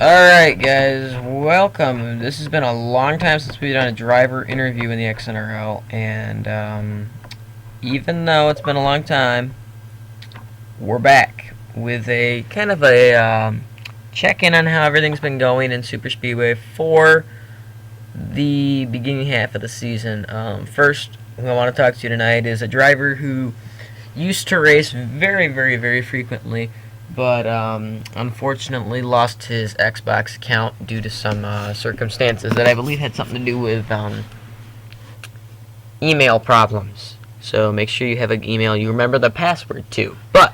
Alright guys, welcome. This has been a long time since we've done a driver interview in the XNRL, and even though it's been a long time, we're back with a kind of a check-in on how everything's been going in Superspeedway for the beginning half of the season. First, who I want to talk to you tonight is a driver who used to race very frequently, but unfortunately lost his Xbox account due to some circumstances that I believe had something to do with email problems. So make sure you have an email you remember the password to. But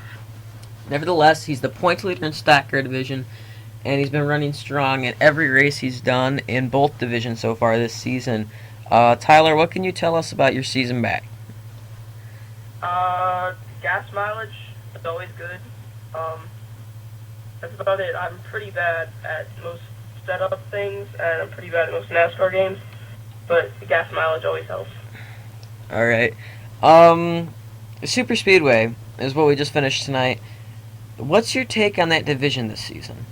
nevertheless, he's the points leader in stock car division, and he's been running strong at every race he's done in both divisions so far this season. Tyler, what can you tell us about your season back? Gas mileage is always good. That's about it. I'm pretty bad at most setup things, and I'm pretty bad at most NASCAR games, but the gas mileage always helps. Alright. Superspeedway is what we just finished tonight. What's your take on that division this season?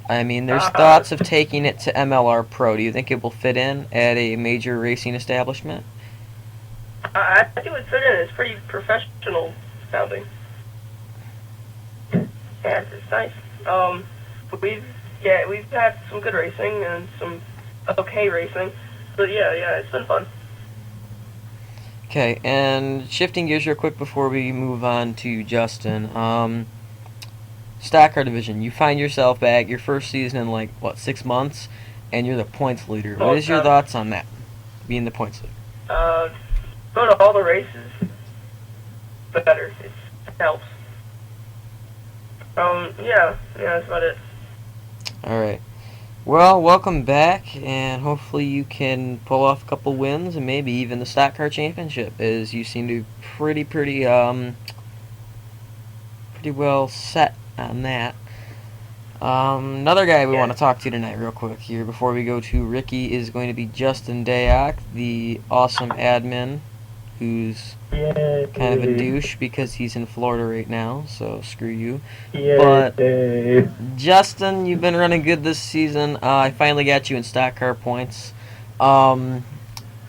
I mean, there's thoughts of taking it to MLR Pro. Do you think it will fit in at a major racing establishment? I think it would fit in. It's pretty professional sounding. Yeah, it's nice. We've had some good racing and some okay racing, but yeah, it's been fun. Okay, and shifting gears real quick before we move on to Justin. Stock car division, you find yourself back your first season in 6 months, and you're the points leader. What is your thoughts on that, being the points leader? Go to all the races, better. It helps. Yeah, that's about it. Alright. Well, welcome back, and hopefully you can pull off a couple wins and maybe even the stock car championship, as you seem to be pretty well set on that. Another guy we want to talk to tonight real quick here before we go to Ricky is going to be Justin Dayak, the awesome admin who's kind of a douche because he's in Florida right now, so screw you. But Justin, you've been running good this season. I finally got you in stock car points.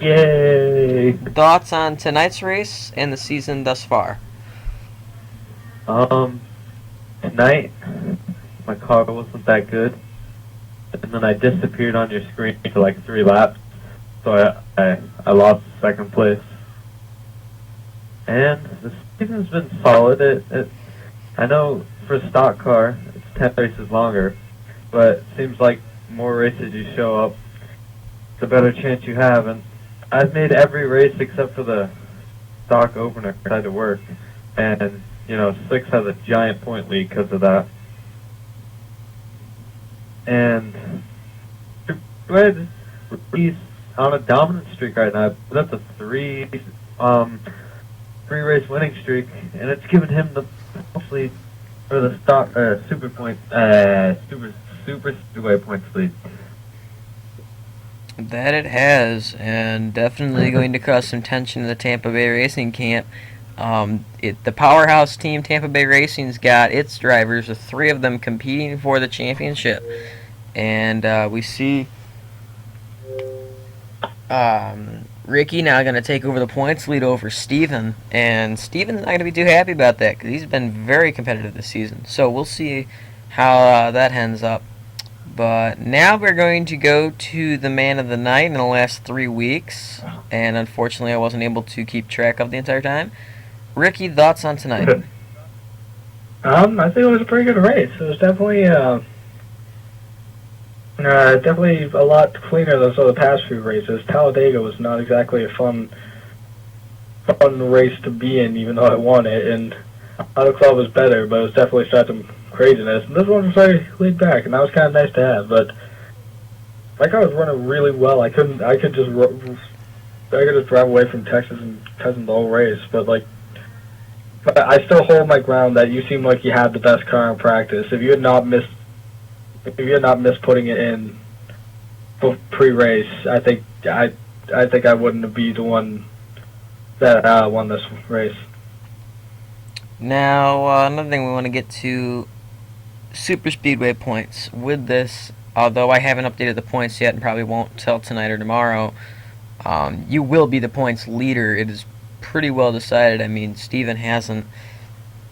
Yay! Thoughts on tonight's race and the season thus far? Tonight, my car wasn't that good, and then I disappeared on your screen for like 3 laps, so I lost second place. And the season's been solid. I know for a stock car, it's 10 races longer, but it seems like more races you show up, the better chance you have. And I've made every race except for the stock opener I had to work, and 6 has a giant point lead because of that. And he's on a dominant streak right now. That's a three race winning streak, and it's given him the lead for the super speedway points lead. That it has, and definitely going to cause some tension in the Tampa Bay Racing camp. The powerhouse team Tampa Bay Racing's got its drivers, the 3 of them competing for the championship, and we see Ricky now going to take over the points lead over Steven, and Steven's not going to be too happy about that because he's been very competitive this season. So we'll see how that ends up. But now we're going to go to the man of the night in the last 3 weeks, and unfortunately I wasn't able to keep track of the entire time. Ricky, thoughts on tonight? I think it was a pretty good race. It was definitely a lot cleaner than some of the past few races. Talladega was not exactly a fun race to be in, even though I won it, and Auto Club was better, but it was definitely some craziness. And this one was very laid back, and that was kind of nice to have. But my car was running really well. I could just drive away from Texas and cousin the whole race. But I still hold my ground that you seem like you had the best car in practice. If you had not missed putting it in pre-race, I think I wouldn't be the one that won this race. Now, another thing we want to get to Superspeedway points. With this, although I haven't updated the points yet and probably won't till tonight or tomorrow, you will be the points leader. It is pretty well decided. I mean, Steven hasn't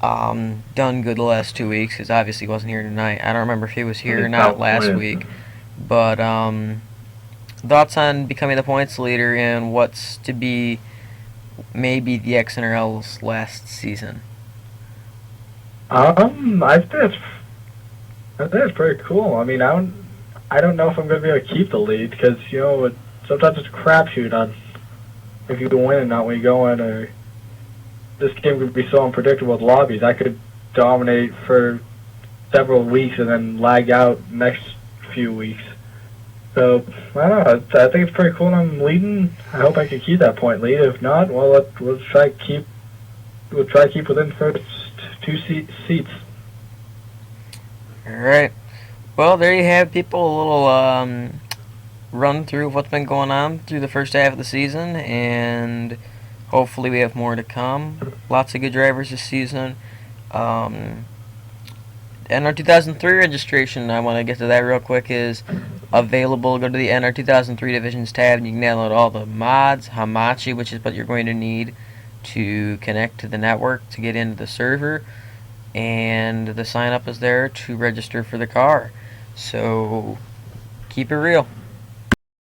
done good the last 2 weeks because obviously he wasn't here tonight. I don't remember if he was here or not last week. But thoughts on becoming the points leader in what's to be maybe the XNRL's last season? I think it's pretty cool. I mean, I don't know if I'm going to be able to keep the lead because sometimes it's a crapshoot on if you can win and not when you go in. Or this game could be so unpredictable with lobbies. I could dominate for several weeks and then lag out next few weeks. So I don't know. I think it's pretty cool. And I'm leading. I hope I can keep that point lead. If not, well, we'll try to keep within the first two seats. All right. Well, there you have, people. A little run through of what's been going on through the first half of the season, and hopefully we have more to come. Lots of good drivers this season. NR 2003 registration, I want to get to that real quick, is available. Go to the NR 2003 Divisions tab and you can download all the mods, Hamachi, which is what you're going to need to connect to the network to get into the server, and the sign up is there to register for the car. So keep it real.